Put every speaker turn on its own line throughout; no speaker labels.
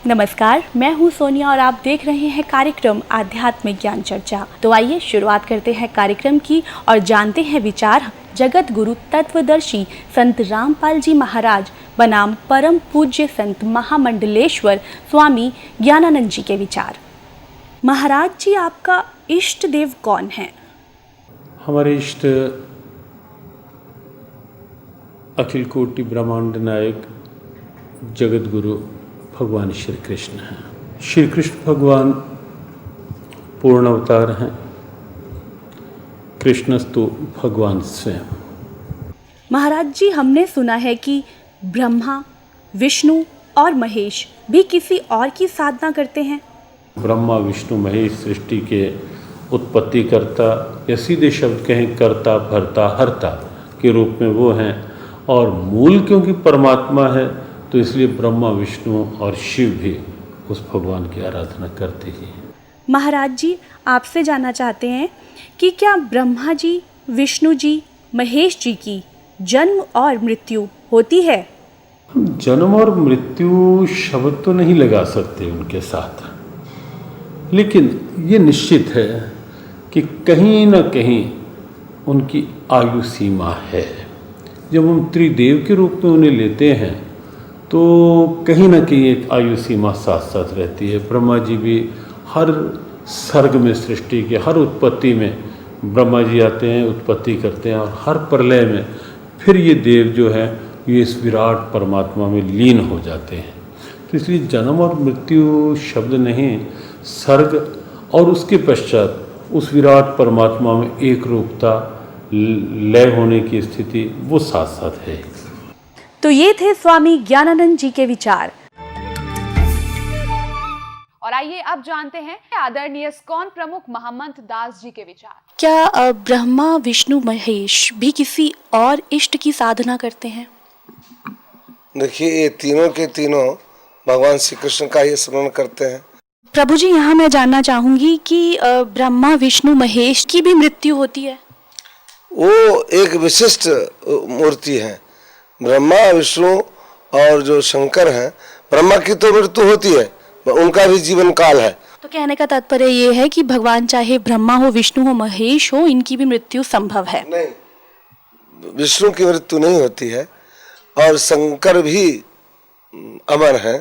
नमस्कार, मैं हूं सोनिया और आप देख रहे हैं कार्यक्रम आध्यात्मिक ज्ञान चर्चा। तो आइए शुरुआत करते हैं कार्यक्रम की और जानते हैं विचार जगत गुरु तत्वदर्शी संत रामपाल जी महाराज बनाम परम पूज्य संत महामंडलेश्वर स्वामी ज्ञानानंद जी के विचार। महाराज जी, आपका इष्ट देव कौन है?
हमारे इष्ट अखिल कोटि ब्रह्मांड नायक जगत गुरु भगवान श्री कृष्ण हैं। श्री कृष्ण भगवान पूर्ण अवतार हैं। कृष्णस्तु भगवान स्वयं।
महाराज जी, हमने सुना है कि ब्रह्मा, विष्णु और महेश भी किसी और की साधना करते हैं।
ब्रह्मा, विष्णु, महेश सृष्टि के उत्पत्ति करता या सीधे शब्द कहें कर्ता, भरता, हरता के रूप में वो हैं। और मूल क्योंकि परमात्मा है तो इसलिए ब्रह्मा, विष्णु और शिव भी उस भगवान की आराधना करते ही हैं।
महाराज जी, आपसे जानना चाहते हैं कि क्या ब्रह्मा जी, विष्णु जी, महेश जी की जन्म और मृत्यु होती है?
हम जन्म और मृत्यु शब्द तो नहीं लगा सकते उनके साथ, लेकिन ये निश्चित है कि कहीं ना कहीं उनकी आयु सीमा है। जब हम त्रिदेव के रूप में उन्हें लेते हैं तो कहीं ना कहीं एक आयु सीमा साथ साथ रहती है। ब्रह्मा जी भी हर सर्ग में, सृष्टि के हर उत्पत्ति में ब्रह्मा जी आते हैं, उत्पत्ति करते हैं, और हर प्रलय में फिर ये देव जो है ये इस विराट परमात्मा में लीन हो जाते हैं। तो इसलिए जन्म और मृत्यु शब्द नहीं, सर्ग और उसके पश्चात उस विराट परमात्मा में एक रूपता, लय होने की स्थिति वो साथ साथ है।
तो ये थे स्वामी ज्ञानानंद जी के विचार।
और आइए अब जानते हैं आदरणीय इस्कॉन प्रमुख महंत दास जी के विचार।
क्या ब्रह्मा, विष्णु, महेश भी किसी और इष्ट की साधना करते हैं?
देखिए, ये तीनों के तीनों भगवान श्री कृष्ण का ही स्मरण करते हैं।
प्रभु जी, यहाँ मैं जानना चाहूंगी कि ब्रह्मा, विष्णु, महेश की भी मृत्यु होती है?
वो एक विशिष्ट मूर्ति है। ब्रह्मा, विष्णु और जो शंकर हैं, ब्रह्मा की तो मृत्यु होती है, उनका भी जीवन काल है।
तो कहने का तात्पर्य ये है कि भगवान चाहे ब्रह्मा हो, विष्णु हो, महेश हो, इनकी भी मृत्यु संभव है?
नहीं, विष्णु की मृत्यु नहीं होती है और शंकर भी अमर है।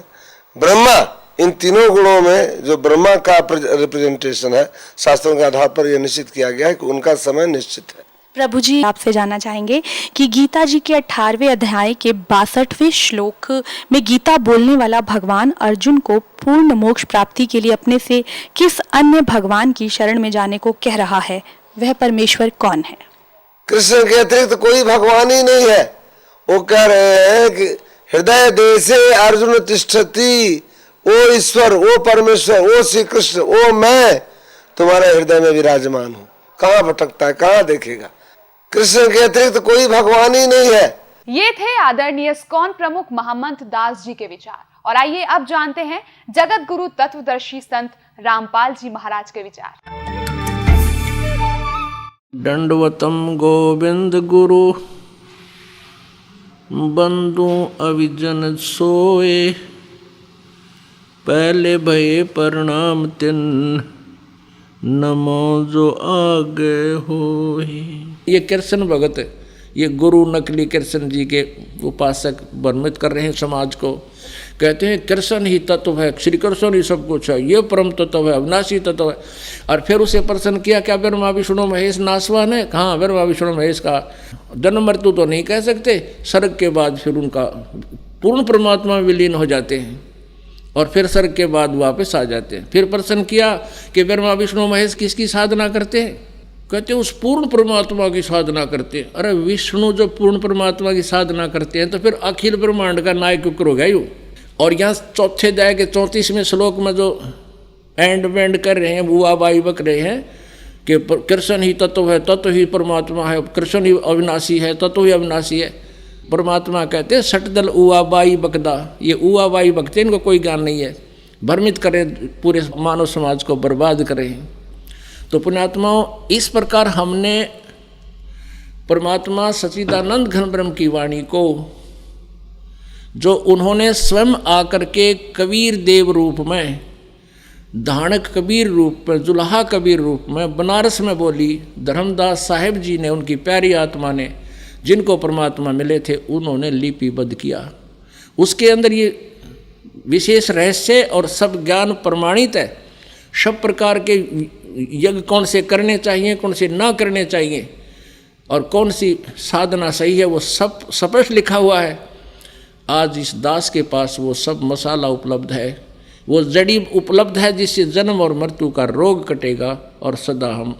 ब्रह्मा, इन तीनों गुणों में जो ब्रह्मा का रिप्रेजेंटेशन है, शास्त्रों के आधार पर यह निश्चित किया गया है कि उनका समय निश्चित है।
प्रभु जी, आपसे जानना चाहेंगे कि गीता जी के 18वें अध्याय के 62वें श्लोक में गीता बोलने वाला भगवान अर्जुन को पूर्ण मोक्ष प्राप्ति के लिए अपने से किस अन्य भगवान की शरण में जाने को कह रहा है? वह परमेश्वर कौन है?
कृष्ण के अतिरिक्त कोई भगवान ही नहीं है। वो कह रहे हैं कि हृदय देशे अर्जुन तिष्ठति, ओ ईश्वर, ओ परमेश्वर, ओ श्री कृष्ण, ओ मैं तुम्हारे हृदय में विराजमान हूँ। कहाँ भटकता है, कहाँ देखेगा? कृष्ण के अतिरिक्त कोई भगवान ही नहीं है।
ये थे आदरणीय इस्कॉन प्रमुख महंत दास जी के विचार। और आइए अब जानते हैं जगत गुरु तत्वदर्शी संत रामपाल जी महाराज के विचार।
दंडवतम गोविंद गुरु बंधु अविजन सोए, पहले भये प्रणाम तिन नमो जो आगे होए। ये कृष्ण भगत, ये गुरु नकली कृष्ण जी के उपासक भ्रमित कर रहे हैं समाज को। कहते हैं कृष्ण ही तत्व है, श्री कृष्ण ही सब कुछ है, ये परम तत्व है, अविनाशी तत्व है। और फिर उसे प्रश्न किया, क्या ब्रह्मा, विष्णु, महेश नासवान है? हाँ, ब्रह्मा, विष्णु, महेश का जन्म मृत्यु तो नहीं कह सकते, स्वर्ग के बाद फिर उनका पूर्ण परमात्मा में विलीन हो जाते हैं और फिर स्वर्ग के बाद वापस आ जाते हैं। फिर प्रश्न किया कि ब्रह्मा, विष्णु, महेश किसकी साधना करते हैं? कहते हैं उस पूर्ण परमात्मा की साधना करते हैं। अरे विष्णु जो पूर्ण परमात्मा की साधना करते हैं तो फिर अखिल ब्रह्मांड का नायक क्यों हो गया यूँ? और यहाँ चौथे अध्याय के 34वें श्लोक में जो एंड वेंड कर रहे हैं, वो आबाई बक रहे हैं कि कृष्ण ही तत्व है, तत्व ही परमात्मा है, कृष्ण ही अविनाशी है, तत्व ही अविनाशी है। परमात्मा कहते हैं सटदल उआबाई बकदा, ये उआबाई बकते, इनको कोई ज्ञान नहीं है, भ्रमित करें, पूरे मानव समाज को बर्बाद करें। तो पुण्यात्माओं, इस प्रकार हमने परमात्मा सच्चिदानंद घन ब्रह्म की वाणी को जो उन्होंने स्वयं आकर के कबीर देव रूप में, धाणक कबीर रूप में, जुल्हा कबीर रूप में बनारस में बोली। धर्मदास साहिब जी ने, उनकी प्यारी आत्मा ने, जिनको परमात्मा मिले थे, उन्होंने लिपिबद्ध किया। उसके अंदर ये विशेष रहस्य और सब ज्ञान प्रमाणित है। सब प्रकार के यज्ञ कौन से करने चाहिए, कौन से ना करने चाहिए, और कौन सी साधना सही है, वो सब स्पष्ट लिखा हुआ है। आज इस दास के पास वो सब मसाला उपलब्ध है, वो जड़ी उपलब्ध है, जिससे जन्म और मृत्यु का रोग कटेगा और सदा हम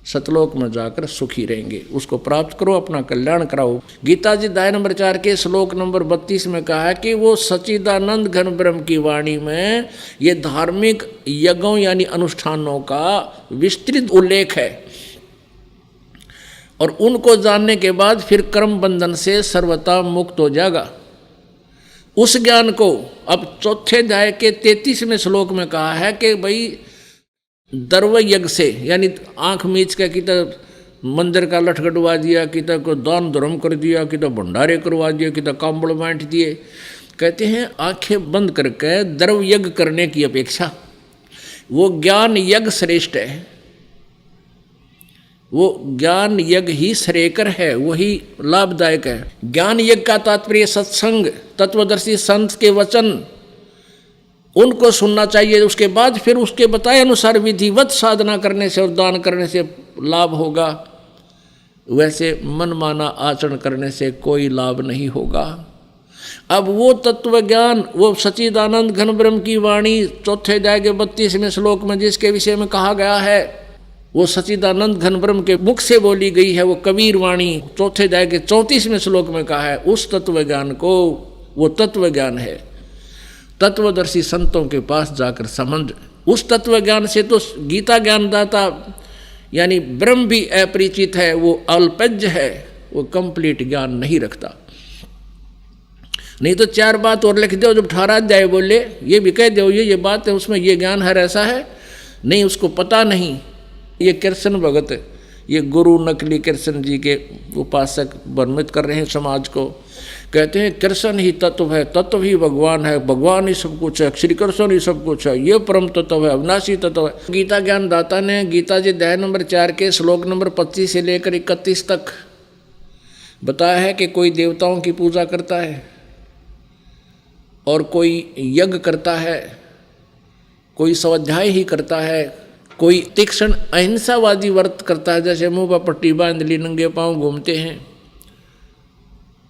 सतलोक में जाकर सुखी रहेंगे। उसको प्राप्त करो, अपना कल्याण कराओ। गीता जी अध्याय नंबर 4 के श्लोक नंबर 32 में कहा है कि वो सच्चिदानंद घन ब्रह्म की वाणी में ये धार्मिक यज्ञों यानी अनुष्ठानों का विस्तृत उल्लेख है, और उनको जानने के बाद फिर कर्म बंधन से सर्वथा मुक्त हो जाएगा। उस ज्ञान को अब चौथे अध्याय के 33वें श्लोक में कहा है कि भाई दर्व यज्ञ से, यानी आंख मीच के कि मंदिर का लठ कटवा दिया, कि को दान धर्म कर दिया, कि भंडारे करवा दिया, कि कांबड़ बांट दिए। कहते हैं आंखें बंद करके दर्व यज्ञ करने की अपेक्षा वो ज्ञान यज्ञ श्रेष्ठ है। वो ज्ञान यज्ञ ही श्रेयकर है, वही लाभदायक है। ज्ञान यज्ञ का तात्पर्य सत्संग, तत्वदर्शी संत के वचन, उनको सुनना चाहिए। उसके बाद फिर उसके बताए अनुसार विधिवत साधना करने से और दान करने से लाभ होगा। वैसे मनमाना आचरण करने से कोई लाभ नहीं होगा। अब वो तत्व ज्ञान, वो सच्चिदानंद घन ब्रह्म की वाणी चौथे अध्याय के 32वें श्लोक में जिसके विषय में कहा गया है, वो सच्चिदानंद घन ब्रह्म के मुख से बोली गई है, वो कबीर वाणी चौथे अध्याय के 34वें श्लोक में कहा है। उस तत्व ज्ञान को, वो तत्व ज्ञान है। तत्वदर्शी संतों के पास जाकर संबंध, उस तत्व ज्ञान से तो गीता ज्ञानदाता यानी ब्रह्म भी अपरिचित है, वो अल्पज्ञ है, वो कंप्लीट ज्ञान नहीं रखता। नहीं तो 4 बात और लिख दो, जब 18 अध्याय बोले ये भी कह दो ये बात है, उसमें ये ज्ञान है, ऐसा है नहीं, उसको पता नहीं। ये कृष्ण भगत, ये गुरु नकली कृष्ण जी के उपासक भ्रमित कर रहे हैं समाज को। कहते हैं कृष्ण ही तत्व है, तत्व ही भगवान है, भगवान ही सब कुछ है, श्री कृष्ण ही सब कुछ है, ये परम तत्व है, अविनाशी तत्व है। गीता ज्ञानदाता ने गीता जी अध्याय नंबर 4 के श्लोक नंबर 25 से लेकर 31 तक बताया है कि कोई देवताओं की पूजा करता है, और कोई यज्ञ करता है, कोई स्वाध्याय ही करता है, कोई तीक्ष्ण अहिंसावादी व्रत करता है, जैसे मुंह पर पट्टी बांध ली, नंगे पांव घूमते हैं।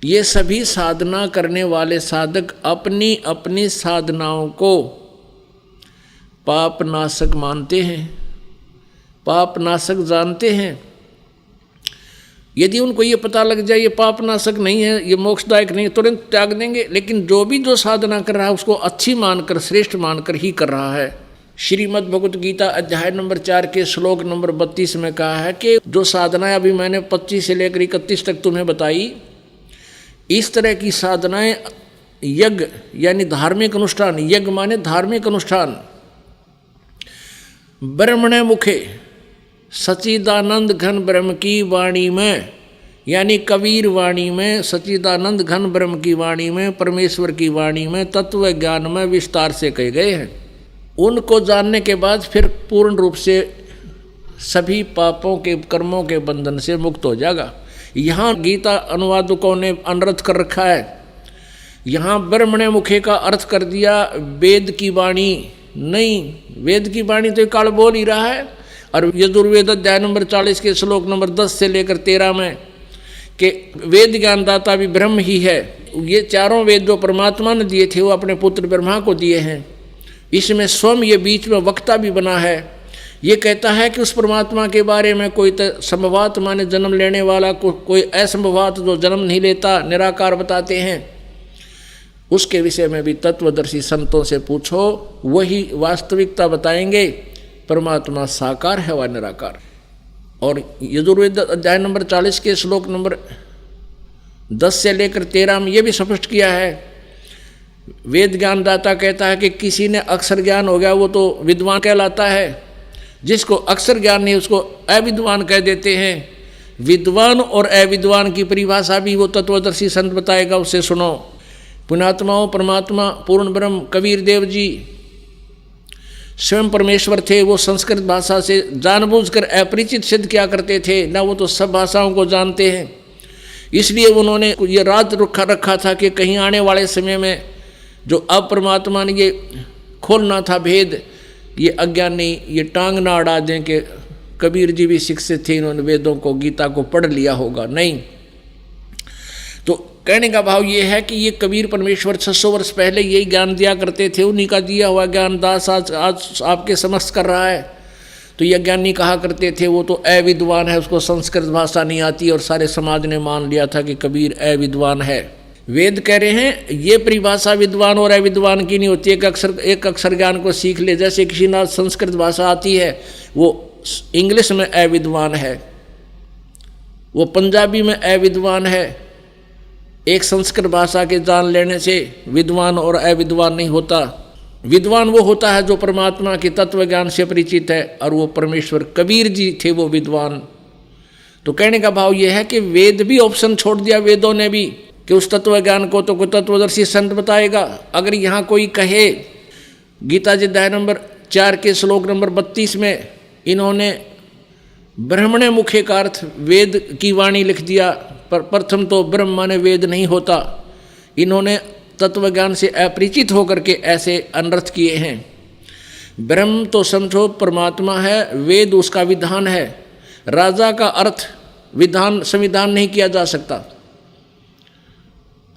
ये सभी साधना करने वाले साधक अपनी अपनी साधनाओं को पाप नाशक मानते हैं, पाप नाशक जानते हैं। यदि उनको ये पता लग जाए ये पाप नाशक नहीं है, ये मोक्षदायक नहीं है, तुरंत त्याग देंगे। लेकिन जो साधना कर रहा है उसको अच्छी मानकर, श्रेष्ठ मानकर ही कर रहा है। श्रीमद् भगवत गीता अध्याय नंबर 4 के श्लोक नंबर 32 में कहा है कि जो साधनाएं अभी मैंने 25 से लेकर 31 तक तुम्हें बताई, इस तरह की साधनाएं यज्ञ यानी धार्मिक अनुष्ठान, यज्ञ माने धार्मिक अनुष्ठान, ब्रह्मणे मुखे सच्चिदानंद घन ब्रह्म की वाणी में, यानी कबीर वाणी में, सच्चिदानंद घन ब्रह्म की वाणी में, परमेश्वर की वाणी में, तत्व ज्ञान में विस्तार से कहे गए हैं। उनको जानने के बाद फिर पूर्ण रूप से सभी पापों के, कर्मों के बंधन से मुक्त हो जाएगा। यहाँ गीता अनुवादकों ने अनर्थ कर रखा है, यहाँ ब्रह्मणे मुखे का अर्थ कर दिया वेद की वाणी। नहीं, वेद की वाणी तो काल बोल ही रहा है। और यजुर्वेद अध्याय नंबर 40 के श्लोक नंबर 10 से लेकर 13 में कि वेद ज्ञानदाता भी ब्रह्म ही है। ये चारों वेद जो परमात्मा ने दिए थे वो अपने पुत्र ब्रह्मा को दिए हैं। इसमें स्वयं ये बीच में वक्ता भी बना है। ये कहता है कि उस परमात्मा के बारे में कोई संभवात माने जन्म लेने वाला, कोई असंभवात जो जन्म नहीं लेता, निराकार बताते हैं। उसके विषय में भी तत्वदर्शी संतों से पूछो, वही वास्तविकता बताएंगे। परमात्मा साकार है व निराकार। और यजुर्वेद अध्याय नंबर 40 के श्लोक नंबर 10 से लेकर 13 में ये भी स्पष्ट किया है। वेद ज्ञानदाता कहता है कि किसी ने अक्षर ज्ञान हो गया वो तो विद्वान कहलाता है, जिसको अक्षर ज्ञान नहीं उसको अविद्वान कह देते हैं। विद्वान और अविद्वान की परिभाषा भी वो तत्वदर्शी संत बताएगा, उससे सुनो। पुण्यात्माओं, परमात्मा पूर्ण ब्रह्म कबीर देव जी स्वयं परमेश्वर थे। वो संस्कृत भाषा से जानबूझकर अपरिचित सिद्ध किया करते थे, ना वो तो सब भाषाओं को जानते हैं। इसलिए उन्होंने ये राज रखा था कि कहीं आने वाले समय में जो अब परमात्मा ने ये खोलना था भेद, ये अज्ञानी ये टांग ना अड़ा दें कि कबीर जी भी शिक्षित थे, इन्होंने वेदों को गीता को पढ़ लिया होगा, नहीं। तो कहने का भाव ये है कि ये कबीर परमेश्वर 600 वर्ष पहले यही ज्ञान दिया करते थे, उन्हीं का दिया हुआ ज्ञान दास आज आपके समक्ष कर रहा है। तो ये ज्ञानी कहा करते थे वो तो अविद्वान है, उसको संस्कृत भाषा नहीं आती, और सारे समाज ने मान लिया था कि कबीर अविद्वान है। वेद कह रहे हैं ये परिभाषा विद्वान और अविद्वान की नहीं होती। एक अक्षर ज्ञान को सीख ले, जैसे किसी ना संस्कृत भाषा आती है वो इंग्लिश में अविद्वान है, वो पंजाबी में अविद्वान है। एक संस्कृत भाषा के जान लेने से विद्वान और अविद्वान नहीं होता। विद्वान वो होता है जो परमात्मा के तत्व ज्ञान से परिचित है, और वो परमेश्वर कबीर जी थे वो विद्वान। तो कहने का भाव ये है कि वेद भी ऑप्शन छोड़ दिया वेदों ने भी कि उस तत्व ज्ञान को तो कोई तत्वदर्शी संत बताएगा। अगर यहाँ कोई कहे, गीता जी अध्याय नंबर 4 के श्लोक नंबर 32 में इन्होंने ब्रह्मणे मुखे का अर्थ वेद की वाणी लिख दिया, पर प्रथम तो ब्रह्म माने वेद नहीं होता। इन्होंने तत्व ज्ञान से अपरिचित होकर के ऐसे अनर्थ किए हैं। ब्रह्म तो समझो परमात्मा है, वेद उसका विधान है। राजा का अर्थ विधान संविधान नहीं किया जा सकता।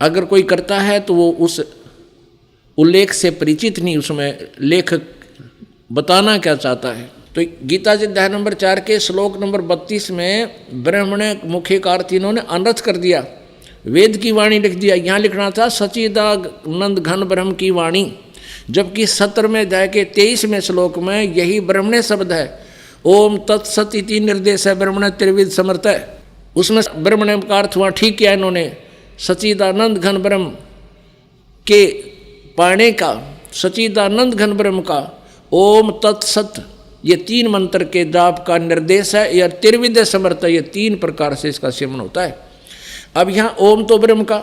अगर कोई करता है तो वो उस उल्लेख से परिचित नहीं, उसमें लेखक बताना क्या चाहता है। तो गीता जी अध्याय नंबर 4 के श्लोक नंबर 32 में ब्रह्मणे मुखे का अर्थ इन्होंने अनर्थ कर दिया, वेद की वाणी लिख दिया। यहाँ लिखना था सच्चिदानंद घन ब्रह्म की वाणी, जबकि 17वें अध्याय के 23वें श्लोक में यही ब्रह्मणे शब्द है। ओम तत्सत इति निर्देश है ब्रह्मणे त्रिविध समर्थ है, उसमें ब्रह्मणे का अर्थ वहाँ ठीक किया इन्होंने, सच्चिदानंद घन ब्रह्म के पाने का, सच्चिदानंद घन ब्रह्म का ओम तत्सत, ये 3 मंत्र के जाप का निर्देश है। या त्रिविध समर्थ, ये 3 प्रकार से इसका सेवन होता है। अब यहाँ ओम तो ब्रह्म का,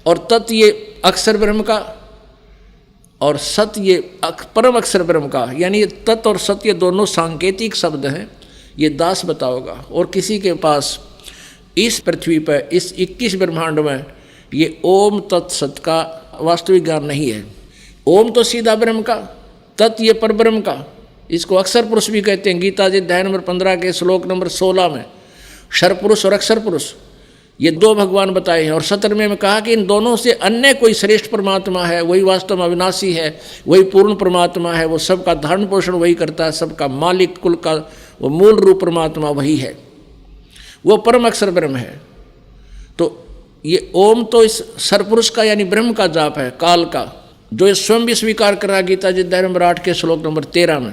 और तत् ये अक्षर ब्रह्म का, और सत ये परम अक्षर ब्रह्म का। यानी ये तत् और सत ये दोनों सांकेतिक शब्द हैं, ये दास बताओगा। और किसी के पास इस पृथ्वी पर इस 21 ब्रह्मांड में ये ओम तत्सत का वास्तविक ज्ञान नहीं है। ओम तो सीधा ब्रह्म का, तत् ये पर ब्रह्म का, इसको अक्षर पुरुष भी कहते हैं। गीता जी अध्याय नंबर 15 के श्लोक नंबर 16 में क्षर पुरुष और अक्षर पुरुष ये 2 भगवान बताए हैं। और 17वें में कहा कि इन दोनों से अन्य कोई श्रेष्ठ परमात्मा है, वही वास्तव में अविनाशी है, वही पूर्ण परमात्मा है, वो सबका धारण पोषण वही करता है, सबका मालिक, कुल का वो मूल रूप परमात्मा वही है, वो परम अक्षर ब्रह्म है। तो ये ओम तो इस सरपुरुष का यानी ब्रह्म का जाप है, काल का, जो ये स्वयं भी स्वीकार कर रहा है गीता जी अध्याय नंबर 8 के श्लोक नंबर 13 में।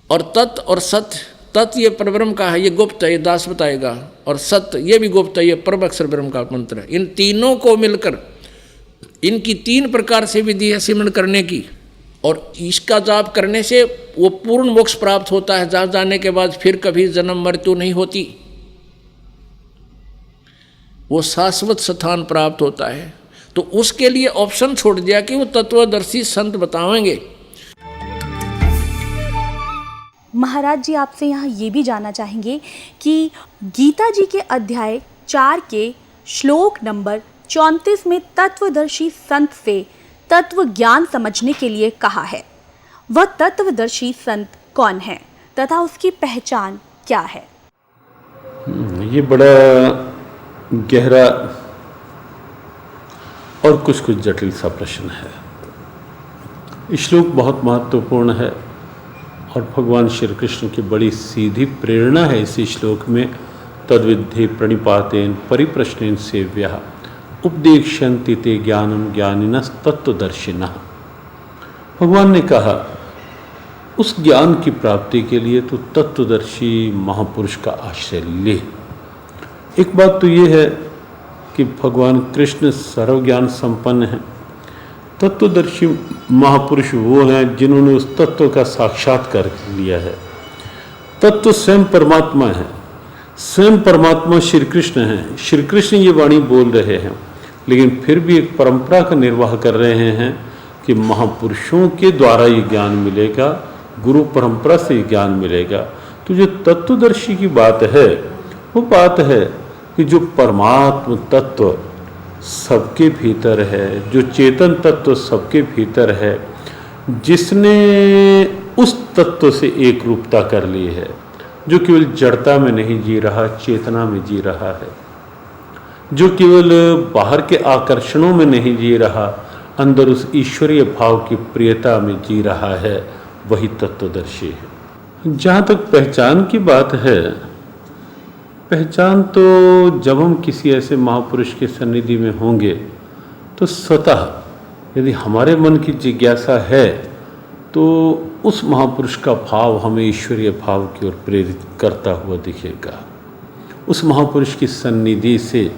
और तत् और सत, तत् ये परब्रह्म का है, ये गुप्त है, ये दास बताएगा, और सत ये भी गुप्त है, ये परम अक्षर ब्रह्म का मंत्र है। इन तीनों को मिलकर इनकी 3 प्रकार से विधि है सिमरण करने की, और इसका जाप करने से वो पूर्ण मोक्ष प्राप्त होता है, जहाँ जाने के बाद फिर कभी जन्म मृत्यु नहीं होती, वो शाश्वत स्थान प्राप्त होता है। तो उसके लिए ऑप्शन छोड़ दिया कि वो तत्वदर्शी संत बताएंगे।
महाराज जी, आपसे यहाँ ये भी जानना चाहेंगे कि गीता जी के अध्याय 4 के श्लोक नंबर 34 में तत्वदर्शी संत से तत्व ज्ञान समझने के लिए कहा है, वह तत्वदर्शी संत कौन है तथा उसकी पहचान क्या है?
ये बड़ा गहरा और कुछ जटिल सा प्रश्न है। श्लोक बहुत महत्वपूर्ण है और भगवान श्री कृष्ण की बड़ी सीधी प्रेरणा है इसी श्लोक में। तद्विद्धि प्रणिपातेन परिप्रश्नेन सेव्यः उपदेक्ष्यन्ति ते ज्ञानम ज्ञानिनः तत्वदर्शिनः। भगवान ने कहा उस ज्ञान की प्राप्ति के लिए तो तत्वदर्शी महापुरुष का आश्रय ले। एक बात तो ये है कि भगवान कृष्ण सर्वज्ञान संपन्न हैं। तत्वदर्शी महापुरुष वो हैं जिन्होंने उस तत्व का साक्षात्कार लिया है। तत्व स्वयं परमात्मा है, स्वयं परमात्मा श्री कृष्ण हैं। श्री कृष्ण ये वाणी बोल रहे हैं लेकिन फिर भी एक परंपरा का निर्वाह कर रहे हैं कि महापुरुषों के द्वारा ये ज्ञान मिलेगा, गुरु परंपरा से ज्ञान मिलेगा। तो जो तत्वदर्शी की बात है वो बात है कि जो परमात्म तत्व सबके भीतर है, जो चेतन तत्व सबके भीतर है, जिसने उस तत्व से एक रूपता कर ली है, जो केवल जड़ता में नहीं जी रहा, चेतना में जी रहा है, जो केवल बाहर के आकर्षणों में नहीं जी रहा, अंदर उस ईश्वरीय भाव की प्रियता में जी रहा है, वही तत्वदर्शी है। जहाँ तक पहचान की बात है, पहचान तो जब हम किसी ऐसे महापुरुष की सन्निधि में होंगे तो स्वतः यदि हमारे मन की जिज्ञासा है तो उस महापुरुष का भाव हमें ईश्वरीय भाव की ओर प्रेरित करता हुआ दिखेगा। उस महापुरुष की सन्निधि से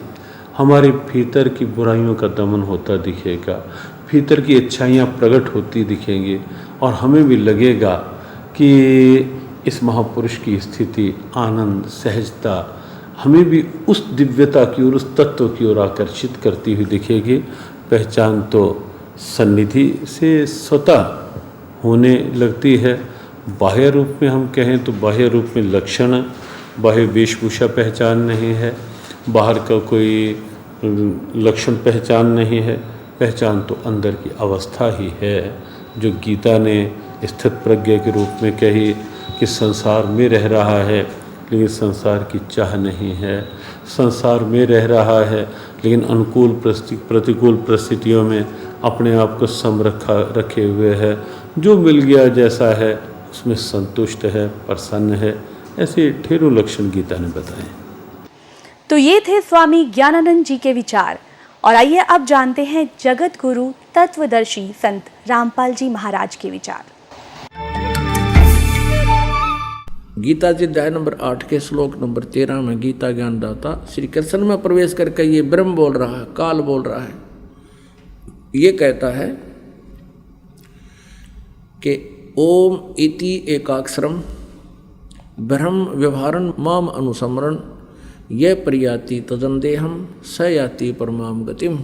हमारे भीतर की बुराइयों का दमन होता दिखेगा, भीतर की अच्छाइयाँ प्रकट होती दिखेंगी और हमें भी लगेगा कि इस महापुरुष की स्थिति, आनंद, सहजता हमें भी उस दिव्यता की ओर, उस तत्व की ओर आकर्षित करती हुई दिखेगी। पहचान तो सन्निधि से स्वतः होने लगती है। बाह्य रूप में हम कहें तो बाह्य रूप में लक्षण, बाह्य वेशभूषा पहचान नहीं है, बाहर का कोई लक्षण पहचान नहीं है। पहचान तो अंदर की अवस्था ही है, जो गीता ने स्थित प्रज्ञा के रूप में कही कि संसार में रह रहा है लेकिन संसार की चाह नहीं है, संसार में रह रहा है लेकिन अनुकूल प्रतिकूल परिस्थितियों में अपने आप को सम रखे हुए है, जो मिल गया जैसा है उसमें संतुष्ट है, प्रसन्न है। ऐसे ढेरों लक्षण गीता ने बताए।
तो ये थे स्वामी ज्ञानानंद जी के विचार। और आइए अब जानते हैं जगत गुरु तत्वदर्शी संत रामपाल जी महाराज के विचार।
गीता जी अध्याय नंबर 8 के श्लोक नंबर 13 में गीता ज्ञानदाता श्री कृष्ण में प्रवेश करके ये ब्रह्म बोल रहा है, काल बोल रहा है। ये कहता है कि ओम इति एकाक्षरम ब्रह्म व्यवहारन माम अनुसमरण ये प्रियाति तजंदेहम स याति परमाम गतिम।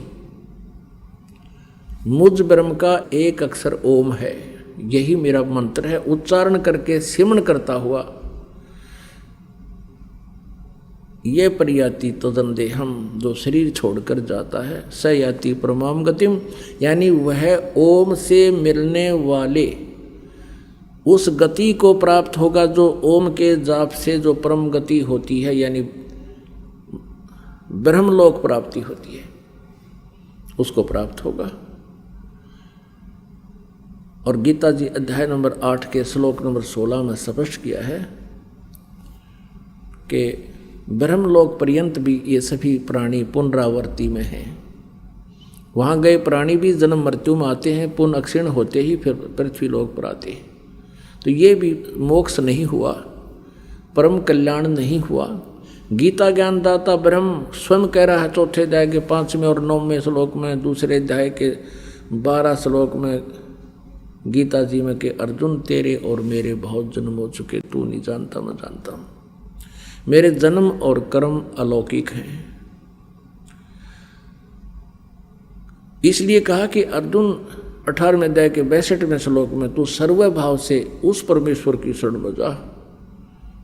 मुझ ब्रह्म का एक अक्षर ओम है, यही मेरा मंत्र है। उच्चारण करके सिमरण करता हुआ ये प्रियाति तजंदेहम, जो शरीर छोड़कर जाता है, स याति परमाम गतिम, यानी वह ओम से मिलने वाले उस गति को प्राप्त होगा जो ओम के जाप से जो परम गति होती है, यानी ब्रह्मलोक प्राप्ति होती है, उसको प्राप्त होगा। और गीता जी अध्याय नंबर 8 के श्लोक नंबर 16 में स्पष्ट किया है कि ब्रह्मलोक पर्यंत भी ये सभी प्राणी पुनरावर्ती में हैं। वहाँ गए प्राणी भी जन्म मृत्यु में आते हैं, पुनः अक्षीण होते ही फिर पृथ्वी लोक पर आते हैं। तो ये भी मोक्ष नहीं हुआ, परम कल्याण नहीं हुआ। गीता ज्ञानदाता ब्रह्म स्वयं कह रहा है चौथे अध्याय के 5वें और 9वें श्लोक में, दूसरे अध्याय के 12 श्लोक में गीता जी में कि अर्जुन तेरे और मेरे बहुत जन्म हो चुके, तू नहीं जानता मैं जानता हूँ। मेरे जन्म और कर्म अलौकिक हैं। इसलिए कहा कि अर्जुन 18वें अध्याय के 62वें श्लोक में तू सर्व भाव से उस परमेश्वर की शरण में जा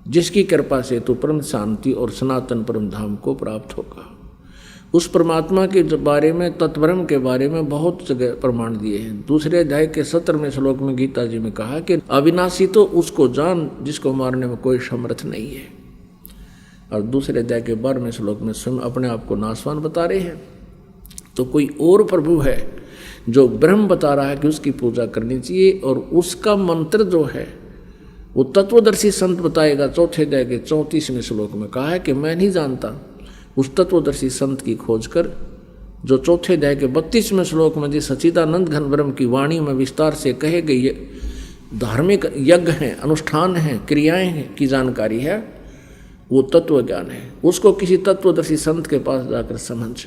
जिसकी कृपा से तू परम शांति और सनातन परम धाम को प्राप्त होगा। उस परमात्मा के बारे में, तत्ब्रह्म के बारे में बहुत जगह प्रमाण दिए हैं। दूसरे अध्याय के 17वें श्लोक में गीता जी में कहा कि अविनाशी तो उसको जान जिसको मारने में कोई समर्थ नहीं है। और दूसरे अध्याय के 12वें श्लोक में स्वयं अपने आप को नाशवान बता रहे हैं। तो कोई और प्रभु है जो ब्रह्म बता रहा है कि उसकी पूजा करनी चाहिए, और उसका मंत्र जो है वो तत्वदर्शी संत बताएगा। चौथे अध्याय के 34वें श्लोक में कहा है कि मैं नहीं जानता। उस तत्वदर्शी संत की खोज कर, जो चौथे अध्याय के 32वें श्लोक में जिस सच्चिदानंद घन ब्रह्म की वाणी में विस्तार से कहे गई धार्मिक यज्ञ हैं, अनुष्ठान हैं, क्रियाएं हैं की जानकारी है, वो तत्व ज्ञान है। उसको किसी तत्वदर्शी संत के पास जाकर समझ,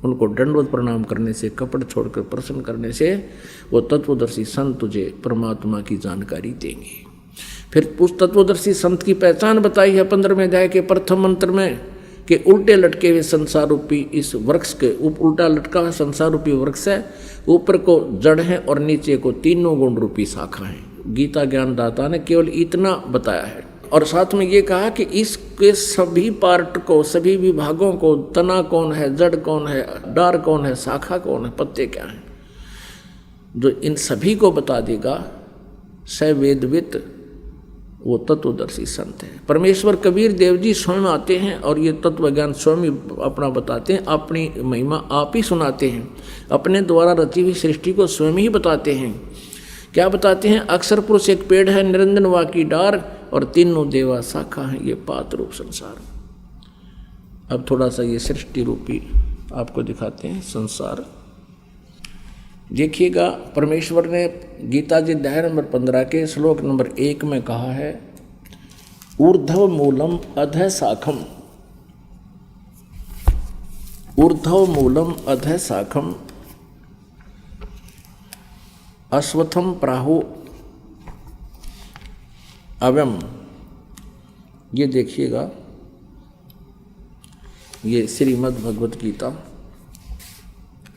उनको दंडवत प्रणाम करने से, कपड़ छोड़कर प्रसन्न करने से वो तत्वदर्शी संत तुझे परमात्मा की जानकारी देंगे। फिर उस तत्वदर्शी संत की पहचान बताई है 15वें अध्याय के प्रथम मंत्र में कि उल्टे लटके हुए संसार रूपी इस वृक्ष के उल्टा लटका हुआ संसार रूपी वृक्ष है, ऊपर को जड़ है और नीचे को तीनों गुण रूपी शाखा है। गीता ज्ञानदाता ने केवल इतना बताया है और साथ में ये कहा कि इसके सभी पार्ट को, सभी विभागों को, तना कौन है, जड़ कौन है, डार कौन है, शाखा कौन है, पत्ते क्या हैं, जो इन सभी को बता देगा स वेदवित, वो तत्वदर्शी संत है। परमेश्वर कबीर देव जी स्वयं आते हैं और ये तत्व ज्ञान स्वयं ही अपना बताते हैं, अपनी महिमा आप ही सुनाते हैं, अपने द्वारा रची हुई सृष्टि को स्वयं ही बताते हैं। क्या बताते हैं? अक्षर पुरुष एक पेड़ है, निरंजन वा की डार और तीनों देवा शाखा है, ये पात रूप संसार। अब थोड़ा सा ये सृष्टि रूपी आपको दिखाते हैं संसार। देखिएगा, परमेश्वर ने गीता जी अध्याय नंबर 15 के श्लोक नंबर 1 में कहा है, ऊर्ध्व मूलम अधः शाखम, ऊर्ध्व मूलम अधः शाखम अश्वत्थम प्राहु अव्यम। ये देखिएगा, ये श्रीमद् भगवत गीता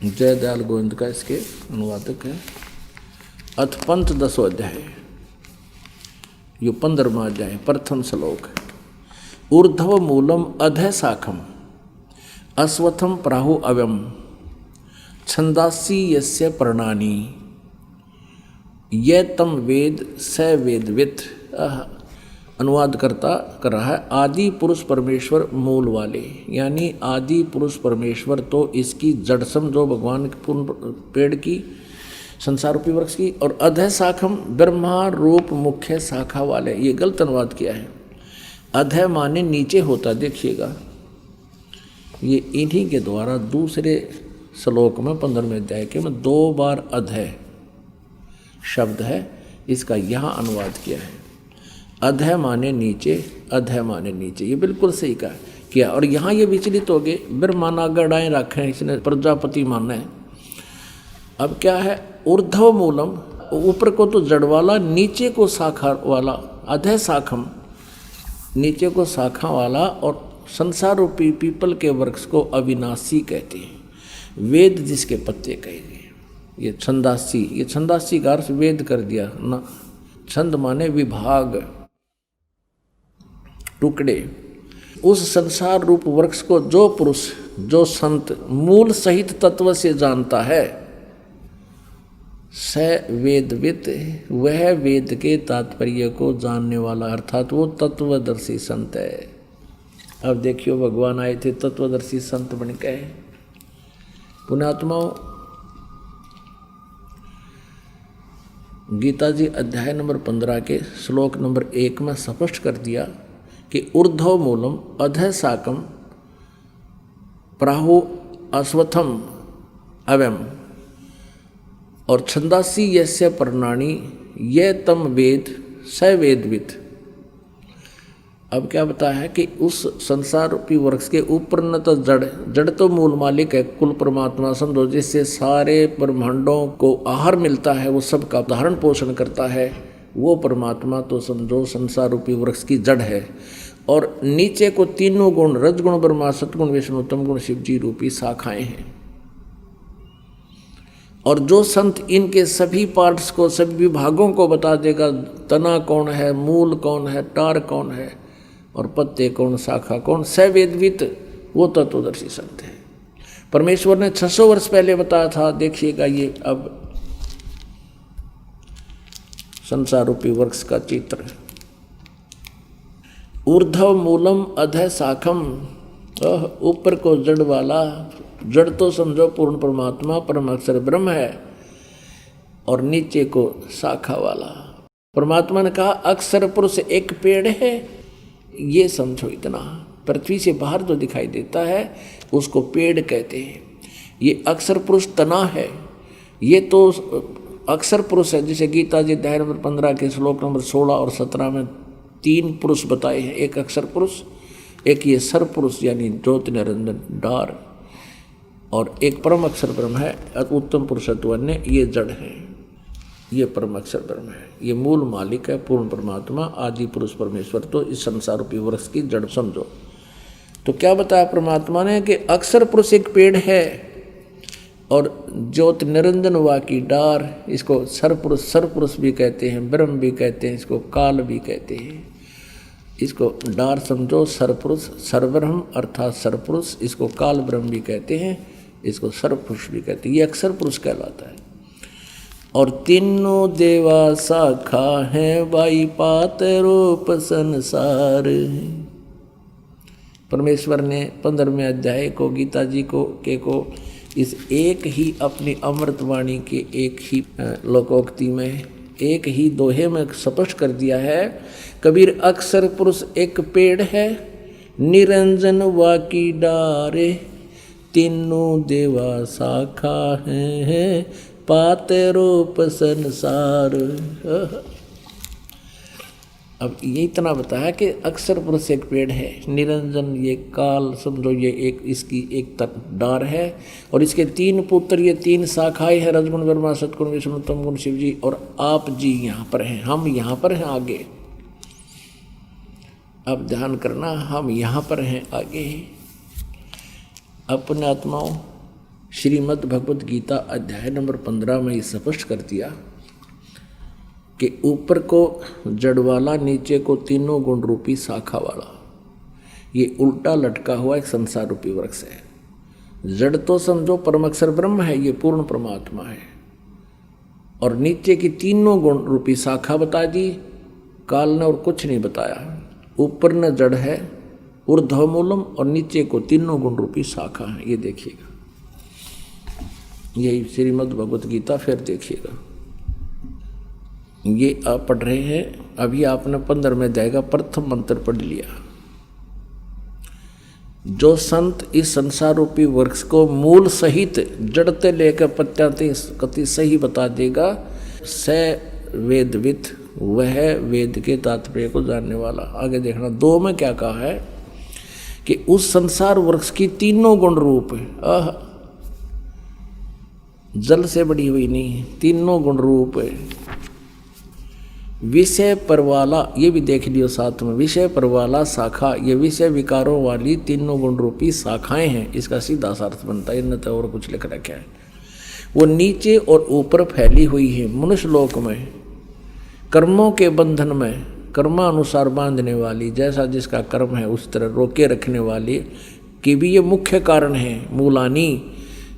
जय दयाल गोविंद का इसके अनुवादक है। अथ पंथ 10वां अध्याय, ये 15वां अध्याय, प्रथम श्लोक। ऊर्ध्व मूलम अधः शाखम अश्वत्थम प्राहु अव्यम छंदासी यस्य पर्णानि ये तम वेद स वेदवित। अनुवाद करता कर रहा है, आदि पुरुष परमेश्वर मूल वाले, यानी आदि पुरुष परमेश्वर तो इसकी जड़ समझो भगवान के पूर्ण पेड़ की, संसार रूपी वृक्ष की, और अधः शाखम ब्रह्मा रूप मुख्य शाखा वाले। ये गलत अनुवाद किया है, अधः माने नीचे होता। देखिएगा, ये इन्हीं के द्वारा दूसरे श्लोक में 15वें अध्याय के में 2 बार अधः शब्द है, इसका यहाँ अनुवाद किया है। अधः माने नीचे, अधः माने नीचे, ये बिल्कुल सही कहा किया। और यहाँ ये विचलित हो गए, ब्रह्माना गढ़ाएँ रखे हैं, इसने प्रजापति माना है। अब क्या है? ऊर्ध्व मूलम, ऊपर को तो जड़ वाला, नीचे को शाखा वाला, अधः शाखम, नीचे को शाखा वाला, और संसार रूपी पीपल के वृक्ष को अविनाशी कहते हैं, वेद जिसके पत्ते कहे गए। ये छंदासी, ये छंदासी का अर्थ वेद कर दिया ना। छंद माने विभाग, टुकड़े। उस संसार रूप वृक्ष को जो पुरुष, जो संत मूल सहित तत्व से जानता है, स वेदवित, वह वेद के तात्पर्य को जानने वाला, अर्थात वो तत्वदर्शी संत है। अब देखियो, भगवान आए थे तत्वदर्शी संत बन के। पुण्यात्माओं, गीता जी अध्याय नंबर 15 के श्लोक नंबर 1 में स्पष्ट कर दिया कि ऊर्ध्व मूलम अधः शाखम प्राहु अश्वत्थम अव्यम और छंदासी यस्य पर्णानि ये तम वेद स वेदवित। अब क्या बताया है कि उस संसार रूपी वृक्ष के ऊपर न तो जड़ तो मूल मालिक है, कुल परमात्मा समझो, जिससे सारे ब्रह्मांडों को आहार मिलता है, वो सबका धारण पोषण करता है, वो परमात्मा तो समझो संसार रूपी वृक्ष की जड़ है। और नीचे को तीनों गुण, रजगुण ब्रह्मा, सतगुण विष्णु, तमगुण शिव जी रूपी शाखाएं हैं। और जो संत इनके सभी पार्ट्स को, सभी विभागों को बता देगा, तना कौन है, मूल कौन है, टार कौन है, और पत्ते कौन, शाखा कौन, सवेदवित, वो तत्वदर्शी संत है। परमेश्वर ने 600 वर्ष पहले बताया था। देखिएगा, ये अब संसार रूपी वृक्ष का चित्र। ऊर्ध्व मूलम अधः शाखम, ऊपर को जड़ वाला, जड़ तो समझो पूर्ण परमात्मा परम अक्षर ब्रह्म है, और नीचे को शाखा वाला। परमात्मा ने कहा अक्षर पुरुष एक पेड़ है, ये समझो इतना। पृथ्वी से बाहर जो दिखाई देता है उसको पेड़ कहते हैं। ये अक्षर पुरुष तना है, ये तो अक्षर पुरुष है। जैसे गीता जी अध्याय नंबर 15 के श्लोक नंबर 16 और 17 में 3 पुरुष बताए हैं, एक अक्षर पुरुष, एक ये सर पुरुष यानी ज्योति निरंजन डार, और एक परम अक्षर ब्रह्म है, उत्तम पुरुषत्व अन्य, ये जड़ है, ये परम अक्षर ब्रह्म है, ये मूल मालिक है, पूर्ण परमात्मा, आदि पुरुष परमेश्वर। तो इस संसार रूपी वृक्ष की जड़ समझो। तो क्या बताया परमात्मा ने कि अक्षर पुरुष एक पेड़ है और ज्योत निरंजन वा की डार, इसको सरपुरुष भी कहते हैं, ब्रह्म भी कहते हैं, इसको काल भी कहते हैं। इसको डार समझो, सरपुरुष सरब्रह्म अर्थात सरपुरुष, इसको काल ब्रह्म भी कहते हैं, इसको सरपुरुष भी कहते हैं। ये अक्षर पुरुष कहलाता है। और तीनों देवा शाखा है, वाई पात रूप संसार। परमेश्वर ने 15वें अध्याय को गीता जी को इस एक ही अपनी अमृतवाणी के एक ही लोकोक्ति में, एक ही दोहे में स्पष्ट कर दिया है। कबीर अक्षर पुरुष एक पेड़ है, निरंजन वा की डारे, तीनों देवा शाखा है, पाते रूप संसार। अब ये इतना बताया कि अक्षर पुरुष एक पेड़ है, निरंजन ये काल समझो, ये एक इसकी एक डार है, और इसके 3 पुत्र, ये 3 शाखाएं हैं, रजगुण ब्रह्मा, सतगुण विष्णु, तमगुण शिव जी, और आप जी यहाँ पर हैं, हम यहाँ पर हैं आगे। अब ध्यान करना, हम यहाँ पर हैं आगे। अपने आत्माओं, श्रीमद् भगवद गीता अध्याय नंबर 15 में ये स्पष्ट कर दिया कि ऊपर को जड़ वाला, नीचे को तीनों गुण रूपी शाखा वाला, ये उल्टा लटका हुआ एक संसार रूपी वृक्ष है। जड़ तो समझो परम अक्षर ब्रह्म है, ये पूर्ण परमात्मा है, और नीचे की तीनों गुण रूपी शाखा बता दी काल ने, और कुछ नहीं बताया। ऊपर न जड़ है ऊर्ध्वमूलम, और नीचे को तीनों गुण रूपी शाखा है। ये देखिएगा, यही श्रीमद् भगवत गीता, फिर देखिएगा। ये आप पढ़ रहे हैं, अभी आपने 15वें अध्याय का प्रथम मंत्र पढ़ लिया। जो संत इस संसार रूपी वृक्ष को मूल सहित जड़ते लेकर पत्याति सही बता देगा, स वेदवित, वह वेद के तात्पर्य को जानने वाला। आगे देखना 2 में क्या कहा है कि उस संसार वृक्ष की तीनों गुण रूप, जल से बड़ी हुई नहीं, तीनों गुण रूप विषय परवाला, ये भी देख लियो साथ में, विषय परवाला शाखा, ये विषय विकारों वाली तीनों गुण रूपी शाखाएं हैं। इसका सीधा अर्थ बनता है, न तो और कुछ लिख रखा है। वो नीचे और ऊपर फैली हुई है मनुष्य लोक में, कर्मों के बंधन में कर्मानुसार बांधने वाली, जैसा जिसका कर्म है उस तरह रोके रखने वाली की भी ये मुख्य कारण है। मूलानी,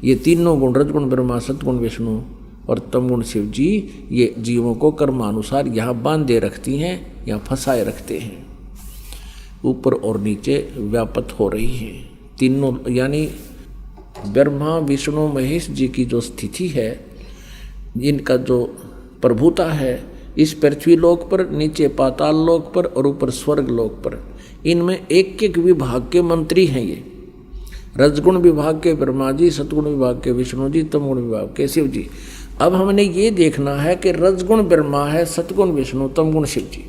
ये तीनों गुण, रजगुण ब्रह्मा, सतगुण विष्णु और तमगुण शिव जी, ये जीवों को कर्मानुसार यहाँ बांधे रखती हैं, यहाँ फंसाए रखते हैं। ऊपर और नीचे व्यापत हो रही हैं तीनों, यानी ब्रह्मा विष्णु महेश जी की जो स्थिति है, इनका जो प्रभुता है इस पृथ्वी लोक पर, नीचे पाताल लोक पर और ऊपर स्वर्ग लोक पर, इनमें एक एक विभाग के मंत्री हैं। ये रजगुण विभाग के ब्रह्मा जी, सतगुण विभाग के विष्णु जी, तमगुण विभाग के शिव जी। अब हमने ये देखना है कि रजगुण ब्रह्मा है, सतगुण विष्णु, तमगुण शिव जी,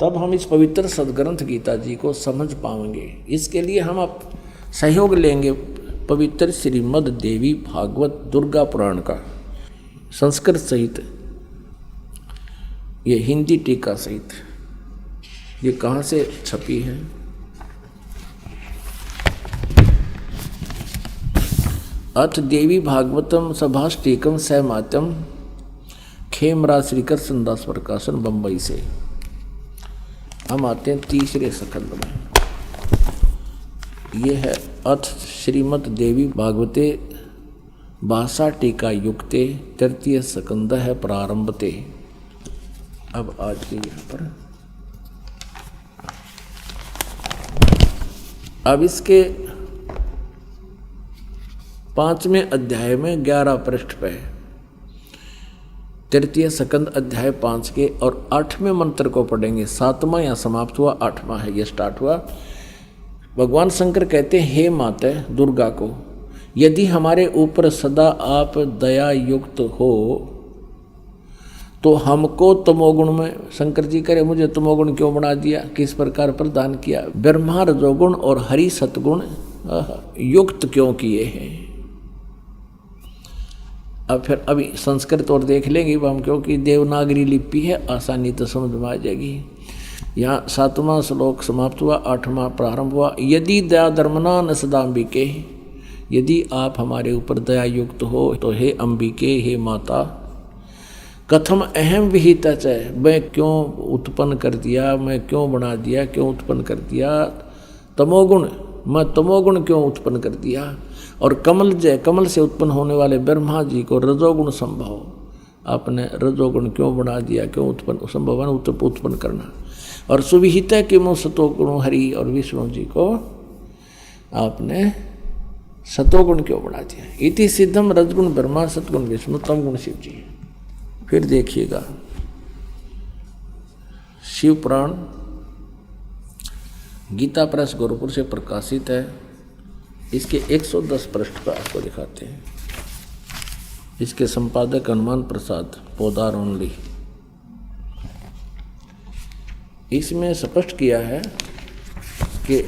तब हम इस पवित्र सदग्रंथ गीता जी को समझ पाएंगे। इसके लिए हम अब सहयोग लेंगे पवित्र श्रीमद् देवी भागवत दुर्गा पुराण का, संस्कृत सहित, ये हिंदी टीका सहित। ये कहाँ से छपी है? अथ देवी भागवतम सभाष्टीकम सहमात्यम, खेमराज श्रीकर संदास प्रकाशन, बम्बई से। हम आते हैं 3रे स्कंद में। ये है अथ श्रीमद् देवी भागवते भाषा टीका युक्ते, 3य स्कंद है प्रारंभते। अब आज के यहाँ पर अब इसके 5वें अध्याय में 11 पृष्ठ पे 3य स्कंद अध्याय 5 के और 8वें मंत्र को पढ़ेंगे। 7वां यहाँ समाप्त हुआ, 8वां है ये स्टार्ट हुआ। भगवान शंकर कहते हैं, हे माते दुर्गा को, यदि हमारे ऊपर सदा आप दया युक्त हो तो हमको तमोगुण में, शंकर जी करे मुझे तमोगुण क्यों बना दिया, किस प्रकार प्रदान किया, ब्रह्मा रजोगुण और हरि सतगुण युक्त क्यों किए हैं। अब फिर अभी संस्कृत और देख लेंगे हम, क्योंकि देवनागरी लिपि है, आसानी तो समझ में आ जाएगी। यहाँ 7वां श्लोक समाप्त हुआ, 8वां प्रारंभ हुआ। यदि दया धर्मना न सदाम्बिके, यदि आप हमारे ऊपर दया युक्त हो तो हे अंबिके, हे माता, कथम अहम विहित है, मैं क्यों उत्पन्न कर दिया, मैं क्यों बना दिया, क्यों उत्पन्न कर दिया तमोगुण, मैं तमोगुण क्यों उत्पन्न कर दिया। और कमल से उत्पन्न होने वाले ब्रह्मा जी को रजोगुण संभव, आपने रजोगुण क्यों बना दिया, क्यों उत्पन्न संभव उत्पन्न करना। और सुविहित के मुँह सतोगुण हरि और विष्णु जी को आपने सतोगुण क्यों बना दिया। इति सिद्धम रजगुण ब्रह्मा सतगुण विष्णु तमगुण शिव जी। फिर देखिएगा शिव पुराण गीता प्रेस गोरखपुर से प्रकाशित है। इसके 110 पृष्ठ पर आपको दिखाते हैं। इसके संपादक हनुमान प्रसाद पोदार ओनली। इसमें स्पष्ट किया है कि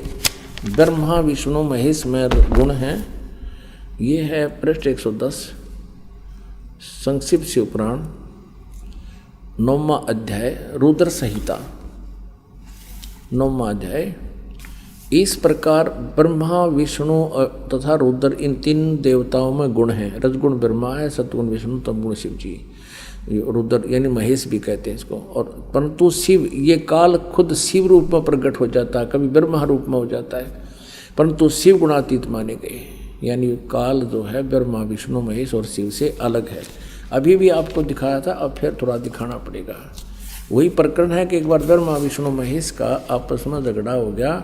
ब्रह्मा विष्णु महेश में गुण हैं। ये है पृष्ठ 110 संक्षिप्त शिव पुराण 9वां अध्याय रुद्र संहिता 9वां अध्याय। इस प्रकार ब्रह्मा विष्णु तथा रुद्र इन 3 देवताओं में गुण हैं। रजगुण ब्रह्मा है, सतगुण विष्णु, तमगुण शिव जी। रुद्र यानी महेश भी कहते हैं इसको। और परंतु शिव, ये काल खुद शिव रूप में प्रकट हो जाता है, कभी ब्रह्मा रूप में हो जाता है, परंतु शिव गुणातीत माने गए। यानी काल जो है ब्रह्मा विष्णु महेश और शिव से अलग है। अभी भी आपको दिखाया था, अब फिर थोड़ा दिखाना पड़ेगा। वही प्रकरण है कि एक बार ब्रह्मा विष्णु महेश का आपस में झगड़ा हो गया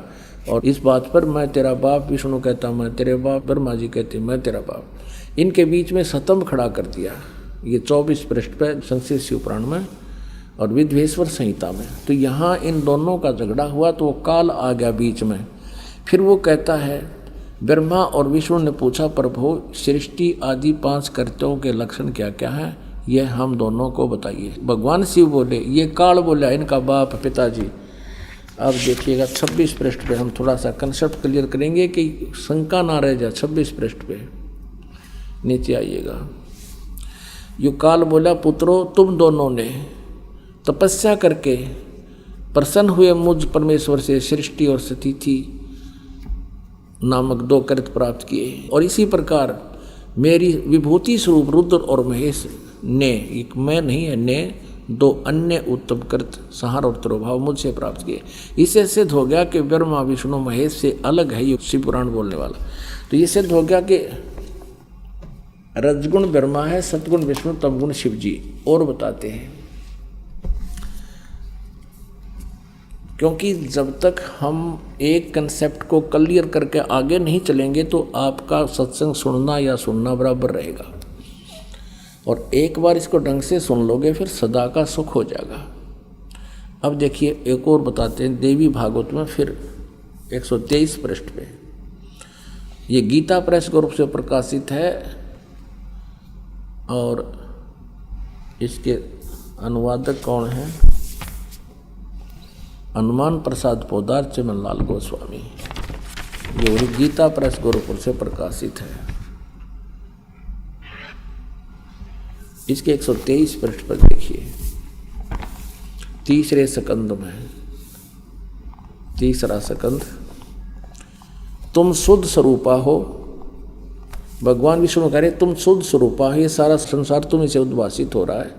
और इस बात पर मैं तेरा बाप, विष्णु कहता मैं तेरे बाप, ब्रह्मा जी कहते मैं तेरा बाप। इनके बीच में स्तंभ खड़ा कर दिया। ये 24 पृष्ठ पर संक्षिप्त शिव पुराण में और विद्वेश्वर संहिता में। तो यहाँ इन दोनों का झगड़ा हुआ तो वो काल आ गया बीच में। फिर वो कहता है, ब्रह्मा और विष्णु ने पूछा, प्रभु सृष्टि आदि 5 कर्तव्यों के लक्षण क्या क्या हैं, यह हम दोनों को बताइए। भगवान शिव बोले, ये काल बोला इनका बाप पिताजी। अब देखिएगा 26 पृष्ठ पे हम थोड़ा सा कंसेप्ट क्लियर करेंगे कि शंका ना रह जाए। 26 पृष्ठ पे नीचे आइएगा। यो काल बोला, पुत्रों तुम दोनों ने तपस्या करके प्रसन्न हुए मुझ परमेश्वर से सृष्टि और स्थिति नामक 2 कृत प्राप्त किए। और इसी प्रकार मेरी विभूति स्वरूप रुद्र और महेश ने, एक मैं नहीं है, ने 2 अन्य उत्तम कृत संहार और तिरोभाव मुझसे प्राप्त किए। इससे सिद्ध हो गया कि ब्रह्मा विष्णु महेश से अलग है ये शिव पुराण बोलने वाला। तो ये सिद्ध हो गया कि रजगुण ब्रह्मा है, सतगुण विष्णु, तमगुण शिव जी। और बताते हैं, क्योंकि जब तक हम एक कंसेप्ट को क्लियर करके आगे नहीं चलेंगे तो आपका सत्संग सुनना या सुनना बराबर रहेगा। और एक बार इसको ढंग से सुन लोगे फिर सदा का सुख हो जाएगा। अब देखिए एक और बताते हैं देवी भागवत में, फिर 123 पृष्ठ पे। ये गीता प्रेस ग्रुप से प्रकाशित है और इसके अनुवादक कौन हैं? हनुमान प्रसाद पोदार चिमनलाल गोस्वामी। ये गीता प्रेस गोरखपुर से प्रकाशित है। इसके 123 पृष्ठ पर देखिए, 3रे स्कंद में, 3रा स्कंद। तुम शुद्ध स्वरूपा हो। भगवान विष्णु कह रहे तुम शुद्ध स्वरूपा हो, ये सारा संसार तुम्हीं से उद्भासित हो रहा है।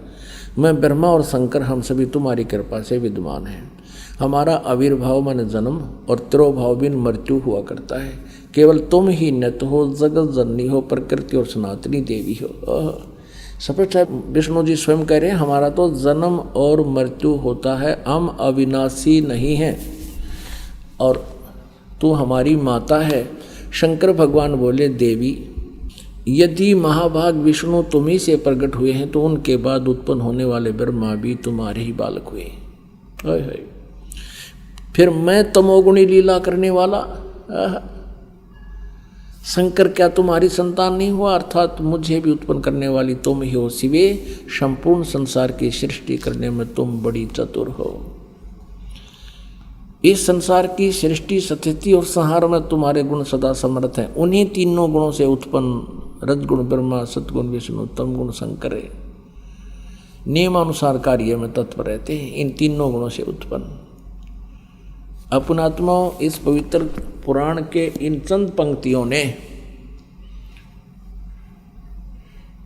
मैं ब्रह्मा और शंकर हम सभी तुम्हारी कृपा से विद्यमान हैं। हमारा आविर्भाव मन जन्म और तिरोभाव बिन मृत्यु हुआ करता है। केवल तुम ही नित्य हो, जगत जननी हो, प्रकृति और सनातनी देवी हो। स्पष्ट है, विष्णु जी स्वयं कह रहे हैं हमारा तो जन्म और मृत्यु होता है, हम अविनाशी नहीं हैं और तू हमारी माता है। शंकर भगवान बोले, देवी यदि महाभाग विष्णु तुम्ही से प्रकट हुए हैं तो उनके बाद उत्पन्न होने वाले ब्रह्मा भी तुम्हारे ही बालक हुए। हाय फिर मैं तमोगुणी लीला करने वाला शंकर क्या तुम्हारी संतान नहीं हुआ? अर्थात मुझे भी उत्पन्न करने वाली तुम ही हो शिवे। संपूर्ण संसार की सृष्टि करने में तुम बड़ी चतुर हो। इस संसार की सृष्टि स्थिति और संहार में तुम्हारे गुण सदा समर्थ हैं। उन्हीं तीनों गुणों से उत्पन्न रजगुण ब्रह्मा, सतगुण विष्णु, तमगुण शंकर नियमानुसार कार्य में तत्पर रहते हैं। इन तीनों गुणों से उत्पन्न अपनात्माओं, इस पवित्र पुराण के इन चंद पंक्तियों ने,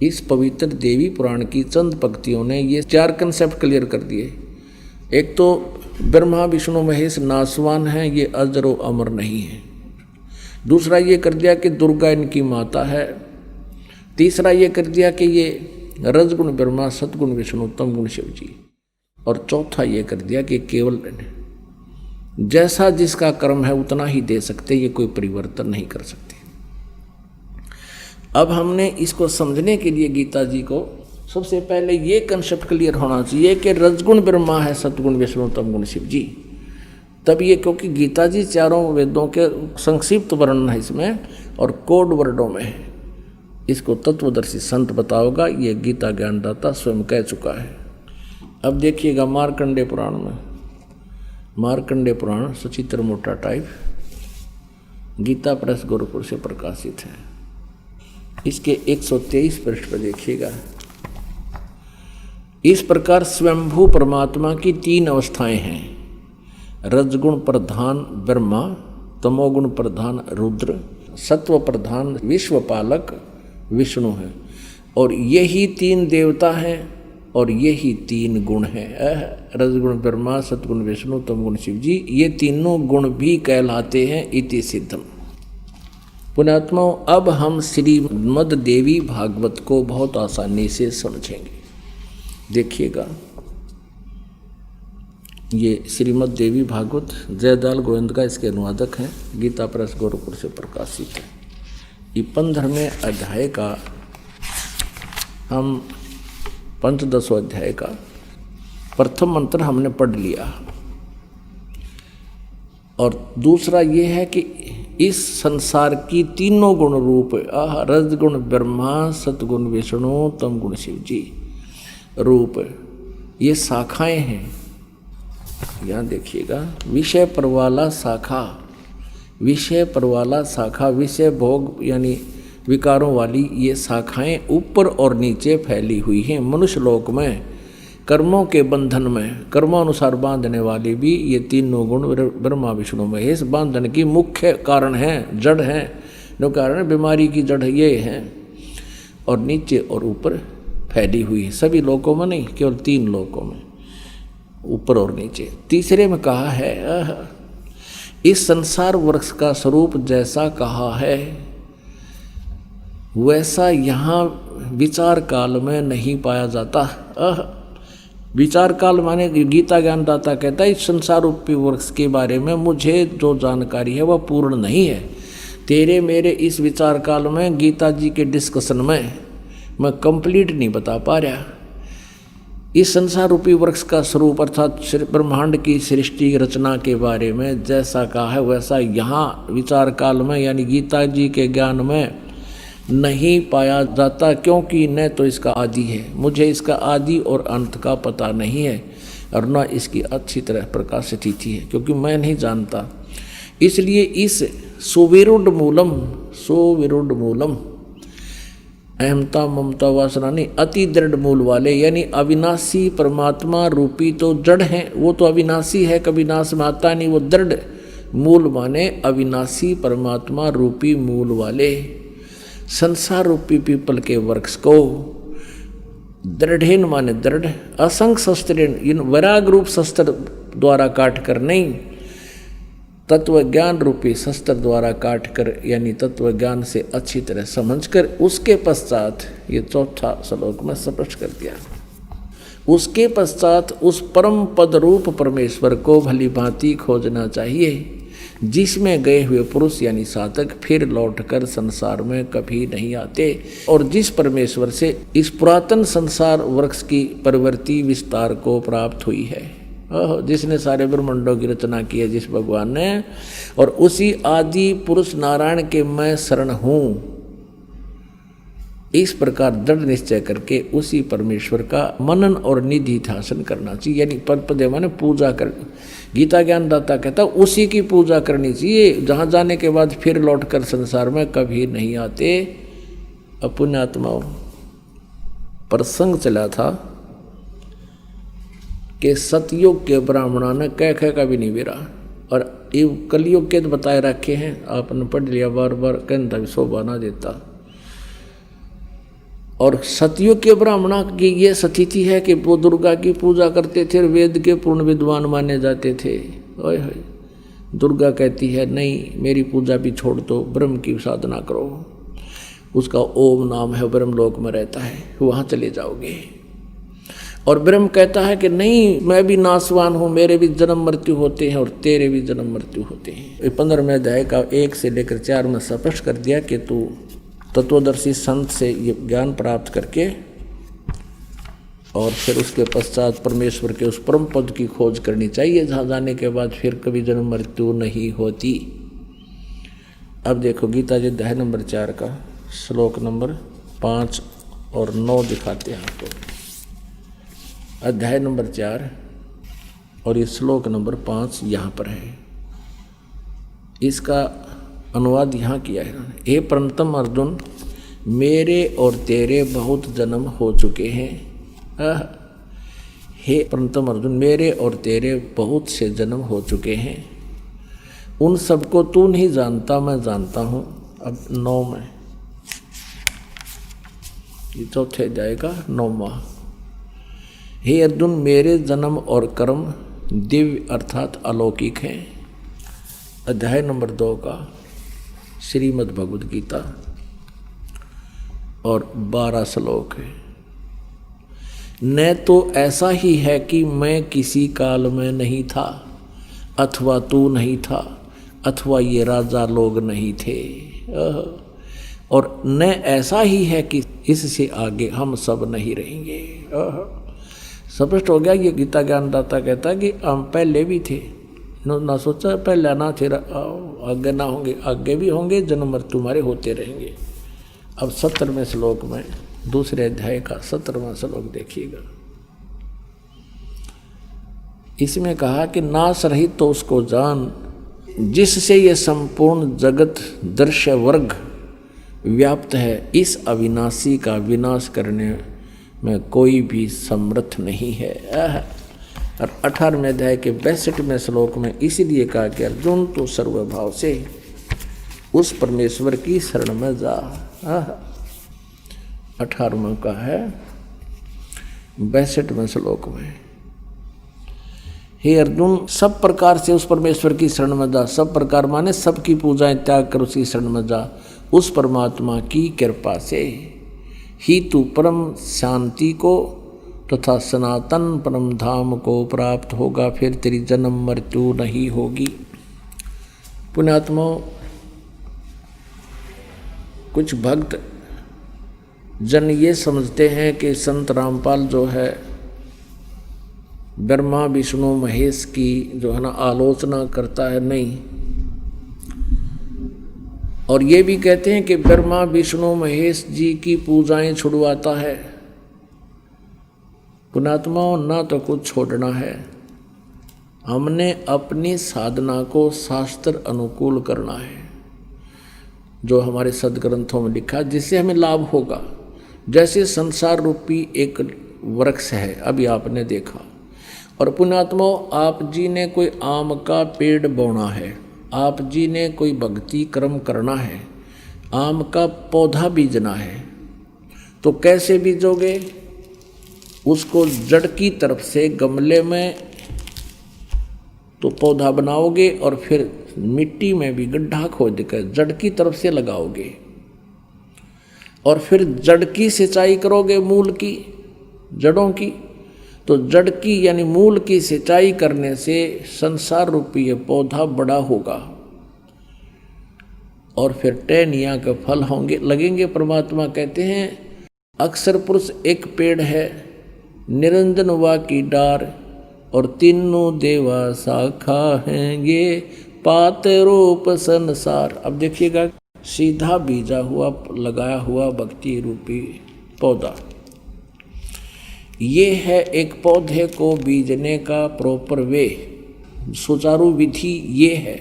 इस पवित्र देवी पुराण की चंद पंक्तियों ने ये 4 कंसेप्ट क्लियर कर दिए। एक तो ब्रह्मा विष्णु महेश नासवान हैं, ये अजर व अमर नहीं है। दूसरा ये कर दिया कि दुर्गा इनकी माता है। तीसरा ये कर दिया कि ये रजगुण ब्रह्मा, सतगुण विष्णु, तमगुण शिव जी। और चौथा ये कर दिया कि केवल जैसा जिसका कर्म है उतना ही दे सकते, ये कोई परिवर्तन नहीं कर सकते। अब हमने इसको समझने के लिए गीता जी को सबसे पहले ये कंसेप्ट क्लियर होना चाहिए कि रजगुण ब्रह्मा है, सतगुण विष्णु, तमगुण शिव जी। तब ये, क्योंकि गीता जी चारों वेदों के संक्षिप्त वर्णन है इसमें और कोड वर्डों में है। इसको तत्वदर्शी संत बताओगा, ये गीता ज्ञानदाता स्वयं कह चुका है। अब देखिएगा मार्कंडे पुराण में, मार्कंडे पुराण सचित्र मोटा टाइप, गीता प्रेस गोरखपुर से प्रकाशित है। इसके 123 पृष्ठ पर देखिएगा। इस प्रकार स्वयंभू परमात्मा की 3 अवस्थाएं हैं। रजगुण प्रधान ब्रह्मा, तमोगुण प्रधान रुद्र, सत्व प्रधान विश्वपालक विष्णु है। और यही 3 देवता हैं और यही 3 गुण हैं। रजगुण ब्रह्मा, सतगुण विष्णु, तमगुण शिव जी, ये तीनों गुण भी कहलाते हैं इति सिद्धम। पुण्यात्माओं, अब हम श्रीमद् देवी भागवत को बहुत आसानी से समझेंगे। देखिएगा, ये श्रीमद् देवी भागवत जयदाल गोविंद का इसके अनुवादक हैं, गीता प्रेस गोरखपुर से प्रकाशित है। ये 15वें अध्याय का, हम 15वें अध्याय का प्रथम मंत्र हमने पढ़ लिया। और दूसरा ये है कि इस संसार की तीनों गुण रूप रजगुण ब्रह्मा, सतगुण विष्णु, तमगुण शिव जी रूप, ये शाखाएं हैं। यहाँ देखिएगा, विषय परवाला शाखा, विषय परवाला शाखा, विषय भोग यानी विकारों वाली ये शाखाएं ऊपर और नीचे फैली हुई हैं। मनुष्य लोक में कर्मों के बंधन में कर्मानुसार बांधने वाली भी ये तीनों गुण ब्रह्मा विष्णु महेश बांधन की मुख्य कारण हैं, जड़ हैं। जो कारण बीमारी की जड़ ये हैं और नीचे और ऊपर फैली हुई है। सभी लोकों में नहीं, केवल 3 लोकों में, ऊपर और नीचे। तीसरे में कहा है, इस संसार वृक्ष का स्वरूप जैसा कहा है वैसा यहाँ विचार काल में नहीं पाया जाता। विचार काल माने गीता ज्ञानदाता कहता है इस संसार रूपी वृक्ष के बारे में मुझे जो जानकारी है वह पूर्ण नहीं है। तेरे मेरे इस विचार काल में गीता जी के डिस्कशन में मैं कंप्लीट नहीं बता पा रहा। इस संसार रूपी वृक्ष का स्वरूप अर्थात ब्रह्मांड की सृष्टि रचना के बारे में जैसा कहा है वैसा यहाँ विचार काल में यानी गीता जी के ज्ञान में नहीं पाया जाता, क्योंकि न तो इसका आदि है, मुझे इसका आदि और अंत का पता नहीं है, और न इसकी अच्छी तरह प्रकाश स्थिति है, क्योंकि मैं नहीं जानता। इसलिए इस सुविरुद्ध मूलम अहमता ममता वासना नहीं, अति दृढ़ मूल वाले यानी अविनाशी परमात्मा रूपी तो जड़ हैं, वो तो अविनाशी है, कभी नाश में आता नहीं। वो दृढ़ मूल माने अविनाशी परमात्मा रूपी मूल वाले संसार रूपी पीपल के वृक्ष को दृढ़ेन माने दृढ़, असंग शस्त्रेन इन वैराग रूप शस्त्र द्वारा काट कर नहीं, तत्व ज्ञान रूपी शस्त्र द्वारा काट कर यानी तत्व ज्ञान से अच्छी तरह समझकर उसके पश्चात ये चौथा श्लोक में स्पष्ट कर दिया। उसके पश्चात उस परम पद रूप परमेश्वर को भली भांति खोजना चाहिए, जिसमें गए हुए पुरुष यानी साधक फिर लौटकर संसार में कभी नहीं आते, और जिस परमेश्वर से इस पुरातन संसार वृक्ष की प्रवृत्ति विस्तार को प्राप्त हुई है, जिसने सारे ब्रह्मांडों की रचना की है जिस भगवान ने, और उसी आदि पुरुष नारायण के मैं शरण हूँ, इस प्रकार दृढ़ निश्चय करके उसी परमेश्वर का मनन और निधि ध्यान करना चाहिए। यानी पद माने पूजा कर, गीता ज्ञानदाता कहता उसी की पूजा करनी चाहिए, जहाँ जाने के बाद फिर लौटकर संसार में कभी नहीं आते। पुण्यात्माओं, प्रसंग चला था कि सतयुग के ब्राह्मणों ने कह का भी नहीं बेरा, और ये कलयुग के बताए रखे हैं, आपने पढ़ लिया बार बार, कहता भी शोभा ना देता। और सतयुग के ब्राह्मणों की ये स्थिति है कि वो दुर्गा की पूजा करते थे, वेद के पूर्ण विद्वान माने जाते थे। ओए होए, दुर्गा कहती है नहीं, मेरी पूजा भी छोड़ दो, ब्रह्म की साधना करो, उसका ओम नाम है, ब्रह्मलोक में रहता है, वहाँ चले जाओगे। और ब्रह्म कहता है कि नहीं, मैं भी नासवान हूँ, मेरे भी जन्म मृत्यु होते हैं और तेरे भी जन्म मृत्यु होते हैं। 15वें अध्याय का 1 से लेकर 4 में स्पष्ट कर दिया कि तू तत्वदर्शी संत से ये ज्ञान प्राप्त करके और फिर उसके पश्चात परमेश्वर के उस परम पद की खोज करनी चाहिए, जहाँ जाने के बाद फिर कभी जन्म मृत्यु नहीं होती। अब देखो गीता जी अध्याय नंबर 4 का श्लोक नंबर 5 और 9 दिखाते हैं आपको। अध्याय नंबर 4 और ये श्लोक नंबर 5 यहाँ पर है। इसका अनुवाद यहाँ किया है इन्होंने। हे परंतम अर्जुन, मेरे और तेरे बहुत जन्म हो चुके हैं। हे परंतम अर्जुन, मेरे और तेरे बहुत से जन्म हो चुके हैं, उन सबको तू नहीं जानता, मैं जानता हूँ। अब 9 में, ये चौथे जाएगा 9वां। हे अर्जुन, मेरे जन्म और कर्म दिव्य अर्थात अलौकिक हैं। अध्याय नंबर 2 का श्रीमद् भगवद गीता और 12 श्लोक है। न तो ऐसा ही है कि मैं किसी काल में नहीं था, अथवा तू नहीं था, अथवा ये राजा लोग नहीं थे, और न ऐसा ही है कि इससे आगे हम सब नहीं रहेंगे। स्पष्ट हो गया। ये गीता ज्ञानदाता कहता है कि हम पहले भी थे, ना सोचा पहले ना थे, आगे ना होंगे, आगे भी होंगे, जन्म मृत्यु तुम्हारे होते रहेंगे। अब 17वें श्लोक में, दूसरे अध्याय का 17वां श्लोक देखिएगा। इसमें कहा कि नाश रहित तो उसको जान, जिससे ये संपूर्ण जगत दृश्य वर्ग व्याप्त है, इस अविनाशी का विनाश करने में कोई भी समर्थ नहीं है। और 18वें अध्याय के 62वें श्लोक में इसीलिए कहा कि अर्जुन तो सर्वभाव से उस परमेश्वर की शरण में जा। 18वां का है 62वें श्लोक में, हे अर्जुन, सब प्रकार से उस परमेश्वर की शरण में जा। सब प्रकार माने सबकी पूजाएं त्याग कर उसकी शरण में जा। उस परमात्मा की कृपा से ही तू परम शांति को तथा सनातन परम धाम को प्राप्त होगा, फिर तेरी जन्म मृत्यु नहीं होगी। पुण्यात्मा, कुछ भक्त जन ये समझते हैं कि संत रामपाल जो है ब्रह्मा विष्णु महेश की जो है ना आलोचना करता है। नहीं, और ये भी कहते हैं कि ब्रह्मा विष्णु महेश जी की पूजाएं छुड़वाता है। पुणात्मा, ना तो कुछ छोड़ना है, हमने अपनी साधना को शास्त्र अनुकूल करना है, जो हमारे सदग्रंथों में लिखा, जिससे हमें लाभ होगा। जैसे संसार रूपी एक वृक्ष है, अभी आपने देखा, और पुण्यात्मा, आप जी ने कोई आम का पेड़ बोना है, आप जी ने कोई भक्ति कर्म करना है, आम का पौधा बीजना है, तो कैसे बीजोगे? उसको जड़ की तरफ से गमले में तो पौधा बनाओगे और फिर मिट्टी में भी गड्ढा खोद कर जड़ की तरफ से लगाओगे, और फिर जड़ की सिंचाई करोगे, मूल की, जड़ों की। तो जड़ की यानी मूल की सिंचाई करने से संसार रूपी ये पौधा बड़ा होगा और फिर टहनियाँ के फल होंगे, लगेंगे। परमात्मा कहते हैं, अक्षर पुरुष एक पेड़ है, निरंजन वा की डार, और तीनों देवा शाखा हैं, ये पात रूप संसार। अब देखिएगा, सीधा बीजा हुआ लगाया हुआ भक्ति रूपी पौधा, ये है एक पौधे को बीजने का प्रॉपर वे, सुचारू विधि ये है।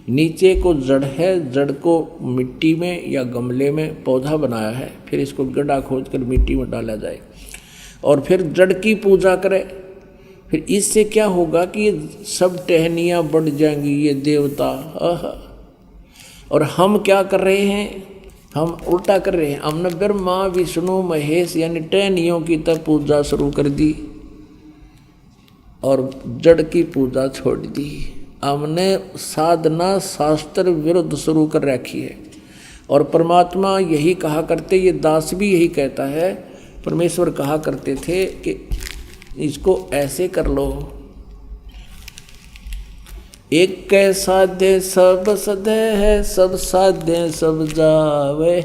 नीचे को जड़ है, जड़ को मिट्टी में या गमले में पौधा बनाया है, फिर इसको गड्ढा खोद कर मिट्टी में डाला जाए और फिर जड़ की पूजा करे, फिर इससे क्या होगा कि ये सब टहनियाँ बढ़ जाएंगी, ये देवता। आहा। और हम क्या कर रहे हैं, हम उल्टा कर रहे हैं। हमने ब्रह्मा विष्णु महेश यानी टहनियों की तब पूजा शुरू कर दी और जड़ की पूजा छोड़ दी। हमने साधना शास्त्र विरुद्ध शुरू कर रखी है। और परमात्मा यही कहा करते, ये दास भी यही कहता है, परमेश्वर कहा करते थे कि इसको ऐसे कर लो। एक कै साध्य सब सदे है, सब साध्य सब जावे।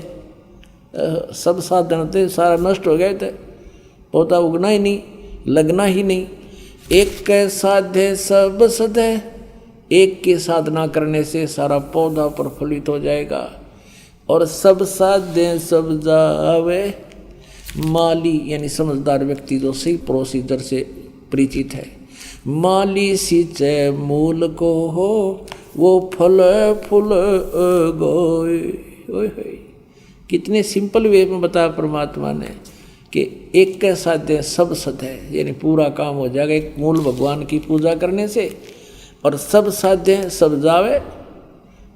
सब साधन थे सारा नष्ट हो गए थे, पौधा उगना ही नहीं, लगना ही नहीं। एक कै साध्य सब सदे, एक की साधना करने से सारा पौधा प्रफुल्लित हो जाएगा। और सब साध्य सब जावे, माली यानी समझदार व्यक्ति जो सही प्रोसीजर से परिचित है। माली सिंचे मूल को हो, वो फल फूल गोए। कितने सिंपल वे में बताया परमात्मा ने कि एक के साध्य सब सद है, यानी पूरा काम हो जाएगा एक मूल भगवान की पूजा करने से। और सब साध्य सब जावे,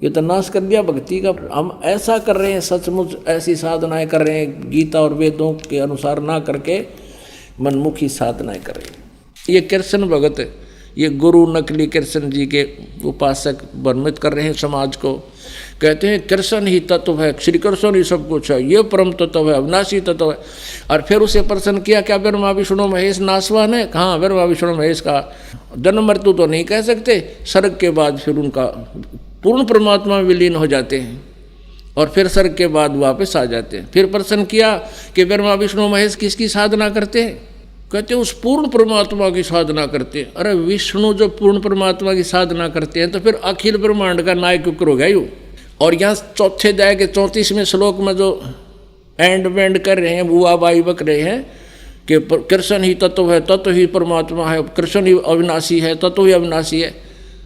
ये तो नाश कर दिया भक्ति का। हम ऐसा कर रहे हैं, सचमुच ऐसी साधनाएं कर रहे हैं, गीता और वेदों के अनुसार ना करके मनमुखी साधनाएं कर रहे हैं। ये कृष्ण भगत, ये गुरु नकली कृष्ण जी के उपासक भ्रमित कर रहे हैं समाज को। कहते हैं कृष्ण ही तत्व है, श्री कृष्ण ही सब कुछ है, ये परम तत्व है, अविनाशी तत्व है। और फिर उसे प्रश्न किया, क्या ब्रह्मा विष्णु महेश नाशवान है? हाँ, ब्रह्मा विष्णु महेश का जन्म मृत्यु तो नहीं कह सकते, स्वर्ग के बाद फिर उनका पूर्ण परमात्मा में विलीन हो जाते हैं और फिर स्वर्ग के बाद वापस आ जाते हैं। फिर प्रश्न किया कि ब्रह्मा विष्णु महेश किसकी साधना करते हैं? कहते हैं उस पूर्ण परमात्मा की साधना करते हैं। अरे विष्णु जो पूर्ण परमात्मा की साधना करते हैं तो फिर अखिल ब्रह्मांड का नायक हो गया यूँ। और यहाँ चौथे अध्याय के 34वें श्लोक में जो एंड वेंड कर रहे हैं, बुआ बाई बक रहे हैं कि कृष्ण ही तत्व है, तत्व ही परमात्मा है, कृष्ण ही अविनाशी है, तत्व ही अविनाशी है।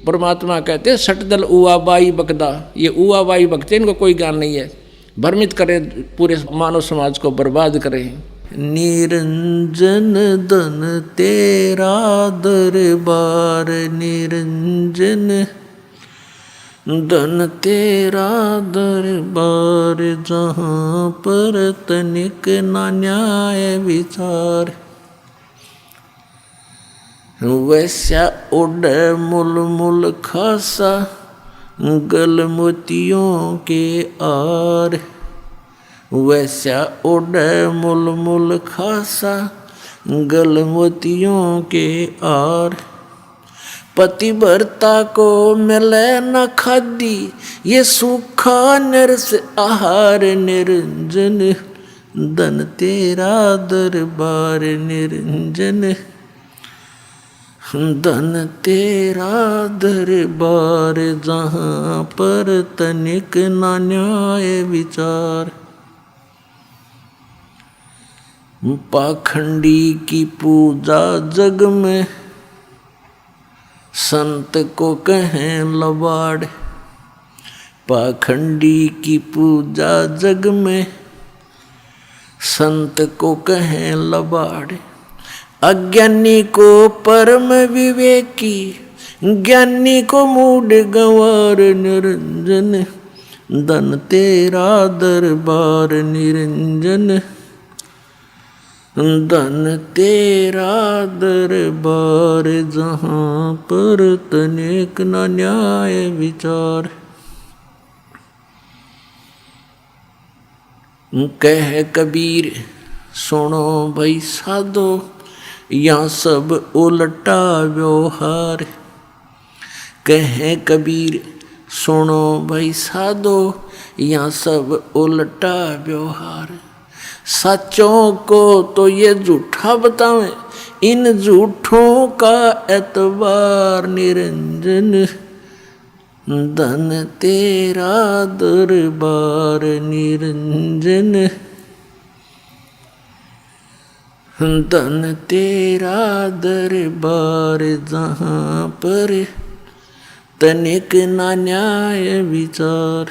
परमात्मा कहते हैं सटदल उआ बाई बकदा, ये उआ बाई बकते, इनको कोई ज्ञान नहीं है, भ्रमित करें, पूरे मानव समाज को बर्बाद करें।
निरंजन धन तेरा दरबार, निरंजन धन तेरा दरबार, जहाँ पर तनिक ना न्याय विचार। वैसा उड़ मुल मुल खासा, गल मोतियों के आर। वैसा उड़ मुल मुल खासा, गल मोतियों के आर। पतिव्रता को मिले न खादी, ये सूखा नरस आहार। निरंजन धन तेरा दरबार, निरंजन धन तेरा दरबार, जहाँ पर तनिक ना न्याय विचार। पाखंडी की पूजा जग में, संत को कहें लबाड़। पाखंडी की पूजा जग में, संत को कहें लबाड़। अज्ञानी को परम विवेकी, ज्ञानी को मूढ़ गंवार। निरंजन धन तेरा दरबार, निरंजन धन तेरा दरबार, जहाँ पर तनिक न न्याय विचार। कह कबीर सुनो भाई साधो, यहाँ सब उल्टा व्यवहार। कह कबीर सुनो भाई साधो, यहाँ सब उल्टा व्यवहार। सच्चों को तो ये झूठा बतावें, इन झूठों का एतबार। निरंजन धन तेरा दरबार, निरंजन धन तेरा दरबार, जहाँ पर तनिक ना न्याय विचार।